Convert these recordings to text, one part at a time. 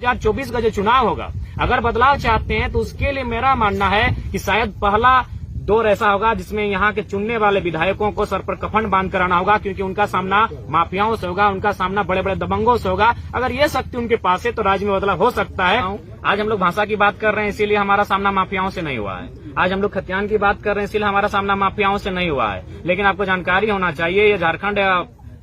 2024 का जो चुनाव होगा, अगर बदलाव चाहते हैं तो उसके लिए मेरा मानना है कि शायद पहला दौर ऐसा होगा जिसमें यहाँ के चुनने वाले विधायकों को सर पर कफन बांध कराना होगा, क्योंकि उनका सामना माफियाओं से होगा, उनका सामना बड़े बड़े दबंगों से होगा। अगर ये शक्ति उनके पास है तो राज्य में बदलाव हो सकता है। आज हम लोग भाषा की बात कर रहे हैं, इसीलिए हमारा सामना माफियाओं से नहीं हुआ है। आज हम लोग खतियान की बात कर रहे हैं, इसीलिए हमारा सामना माफियाओं से नहीं हुआ है। लेकिन आपको जानकारी होना चाहिए, ये झारखंड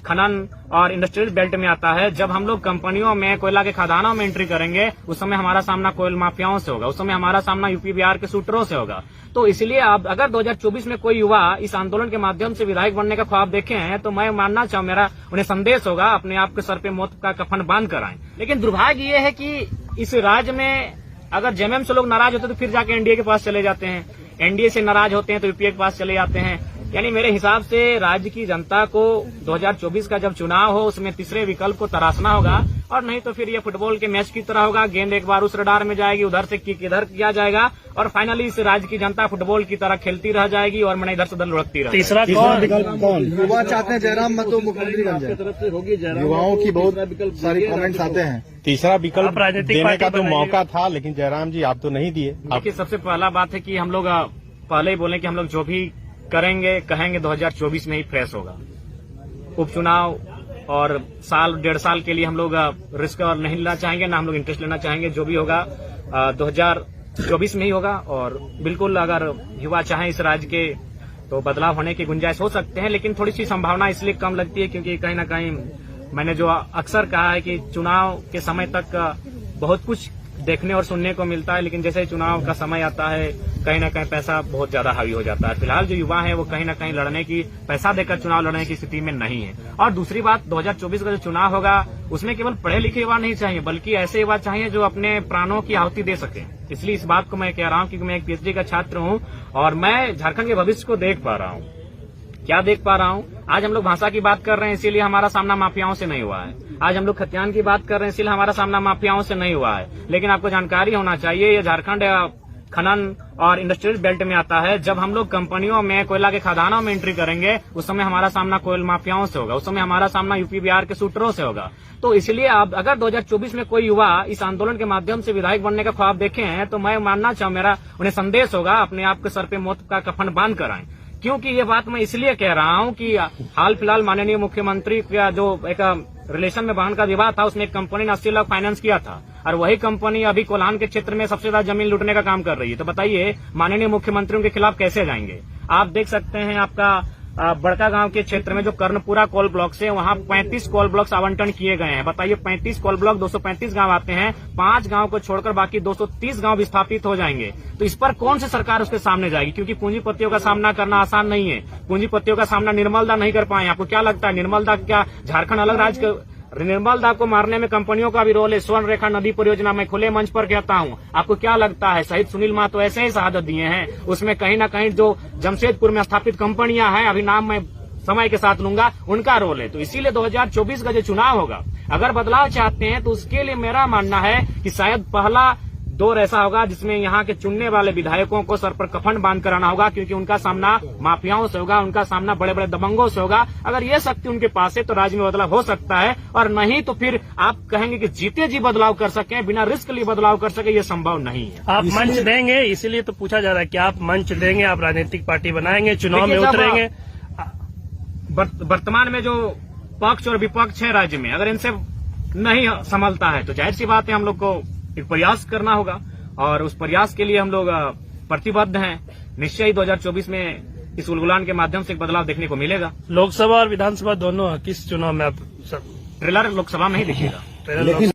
खनन और इंडस्ट्रियल बेल्ट में आता है। जब हम लोग कंपनियों में, कोयला के खदानों में एंट्री करेंगे, उस समय हमारा सामना कोयल माफियाओं से होगा, उस समय हमारा सामना यूपी बिहार के शूटरों से होगा। तो इसलिए अब अगर 2024 में कोई युवा इस आंदोलन के माध्यम से विधायक बनने का ख्वाब देखे हैं, तो मैं मानना चाहूँ, मेरा उन्हें संदेश होगा, अपने आप के सर पे मौत का कफन बांध कर आए। लेकिन दुर्भाग्य ये है कि इस राज्य में अगर जेएमएम से लोग नाराज होते तो फिर जाके एनडीए के पास चले जाते हैं, एनडीए से नाराज होते हैं तो यूपीए के पास चले जाते हैं। यानी मेरे हिसाब से राज्य की जनता को 2024 का जब चुनाव हो, उसमें तीसरे विकल्प को तराशना होगा, और नहीं तो फिर ये फुटबॉल के मैच की तरह होगा, गेंद एक बार उस रडार में जाएगी, उधर से किक इधर किया जाएगा, और फाइनली इस राज्य की जनता फुटबॉल की तरह खेलती रह जाएगी और मैंने इधर से उधर लुढ़कती रह। तीसरा विकल्प कौन? युवा चाहते हैं जयराम मतो मुख्यमंत्री बन जाए, तरफ से होगी युवाओं की बहुत सारी कमेंट्स आते हैं। तीसरा विकल्प देने का तो मौका था, लेकिन जयराम जी आप तो नहीं दिए। देखिए, सबसे पहला बात है कि हम लोग पहले ही बोले कि हम लोग जो भी करेंगे कहेंगे 2024 में ही फ्रेश होगा। उपचुनाव और साल डेढ़ साल के लिए हम लोग रिस्क और नहीं लेना चाहेंगे, ना हम लोग इंटरेस्ट लेना चाहेंगे। जो भी होगा 2024 में ही होगा। और बिल्कुल अगर युवा चाहें इस राज्य के तो बदलाव होने की गुंजाइश हो सकते हैं, लेकिन थोड़ी सी संभावना इसलिए कम लगती है क्योंकि कहीं ना कहीं मैंने जो अक्सर कहा है कि चुनाव के समय तक बहुत कुछ देखने और सुनने को मिलता है, लेकिन जैसे चुनाव का समय आता है कहीं ना कहीं पैसा बहुत ज्यादा हावी हो जाता है। फिलहाल जो युवा है वो कहीं ना कहीं लड़ने की, पैसा देकर चुनाव लड़ने की स्थिति में नहीं है। और दूसरी बात, 2024 का जो चुनाव होगा उसमें केवल पढ़े लिखे युवा नहीं चाहिए, बल्कि ऐसे युवा चाहिए जो अपने प्राणों की आहुति दे सके। इसलिए इस बात को मैं कह रहा हूँ क्योंकि मैं एक पीएचडी का छात्र हूँ और मैं झारखंड के भविष्य को देख पा रहा हूँ। क्या देख पा रहा हूँ? आज हम लोग भाषा की बात कर रहे हैं, इसीलिए हमारा सामना माफियाओं से नहीं हुआ है। आज हम लोग खतियान की बात कर रहे हैं, इसीलिए हमारा सामना माफियाओं से नहीं हुआ है। लेकिन आपको जानकारी होना चाहिए, ये झारखंड खनन और इंडस्ट्रियल बेल्ट में आता है। जब हम लोग कंपनियों में, कोयला के खदानों में एंट्री करेंगे, उस समय हमारा सामना कोयल माफियाओं से होगा, उस समय हमारा सामना यूपी बिहार के शूटरों से होगा। तो इसलिए अब अगर 2024 में कोई युवा इस आंदोलन के माध्यम से विधायक बनने का ख्वाब देखे हैं, तो मैं मानना चाहूँ, मेरा उन्हें संदेश होगा, अपने आप के सर पे मौत का कफन बांध कर आए। क्योंकि ये बात मैं इसलिए कह रहा हूँ कि हाल फिलहाल माननीय मुख्यमंत्री का जो एक रिलेशन में बहन का विवाद था, उसमें एक कंपनी ने 80 लाख फाइनेंस किया था, और वही कंपनी अभी कोल्हान के क्षेत्र में सबसे ज्यादा जमीन लूटने का काम कर रही है। तो बताइए माननीय मुख्यमंत्रियों के खिलाफ कैसे जाएंगे? आप देख सकते हैं, आपका बड़का गांव के क्षेत्र में जो कर्णपुरा कोल ब्लॉक से वहां 35 कोल ब्लॉक्स आवंटन किए गए हैं। बताइए 35 कोल ब्लॉक, 235 गांव आते हैं, 5 गांव को छोड़कर बाकी 230 गांव विस्थापित हो जाएंगे। तो इस पर कौन सी सरकार उसके सामने जाएगी? क्योंकि पूंजीपतियों का सामना करना आसान नहीं है। पूंजीपतियों का सामना निर्मल दा नहीं कर पाए। आपको क्या लगता है निर्मल दा क्या झारखंड अलग राज्य? निर्मल दा को मारने में कंपनियों का भी रोल है। स्वर्ण रेखा नदी परियोजना में खुले मंच पर कहता हूँ, आपको क्या लगता है शहीद सुनील महतो ऐसे ही शहादत दिए हैं? उसमें कहीं ना कहीं जो जमशेदपुर में स्थापित कंपनियां हैं, अभी नाम मैं समय के साथ लूंगा, उनका रोल है। तो इसीलिए 2024 का जो चुनाव होगा, अगर बदलाव चाहते हैं तो उसके लिए मेरा मानना है कि शायद पहला दौर ऐसा होगा जिसमें यहाँ के चुनने वाले विधायकों को सर पर कफन बांध कराना होगा, क्योंकि उनका सामना माफियाओं से होगा, उनका सामना बड़े बड़े दबंगों से होगा। अगर ये शक्ति उनके पास है तो राज्य में बदलाव हो सकता है, और नहीं तो फिर आप कहेंगे कि जीते जी बदलाव कर सके, बिना रिस्क लिए बदलाव कर सके, ये संभव नहीं है। आप मंच देंगे, इसीलिए तो पूछा जा रहा है कि आप मंच देंगे, आप राजनीतिक पार्टी बनाएंगे, चुनाव में उतरेंगे? वर्तमान में जो पक्ष और विपक्ष है राज्य में, अगर इनसे नहीं संभलता है तो जाहिर सी बात है हम लोग को एक प्रयास करना होगा, और उस प्रयास के लिए हम लोग प्रतिबद्ध हैं। निश्चय ही 2024 में इस उलगुलान के माध्यम से एक बदलाव देखने को मिलेगा। लोकसभा और विधानसभा दोनों किस चुनाव में आप ट्रेलर लोकसभा में ही दिखेगा। लेकिन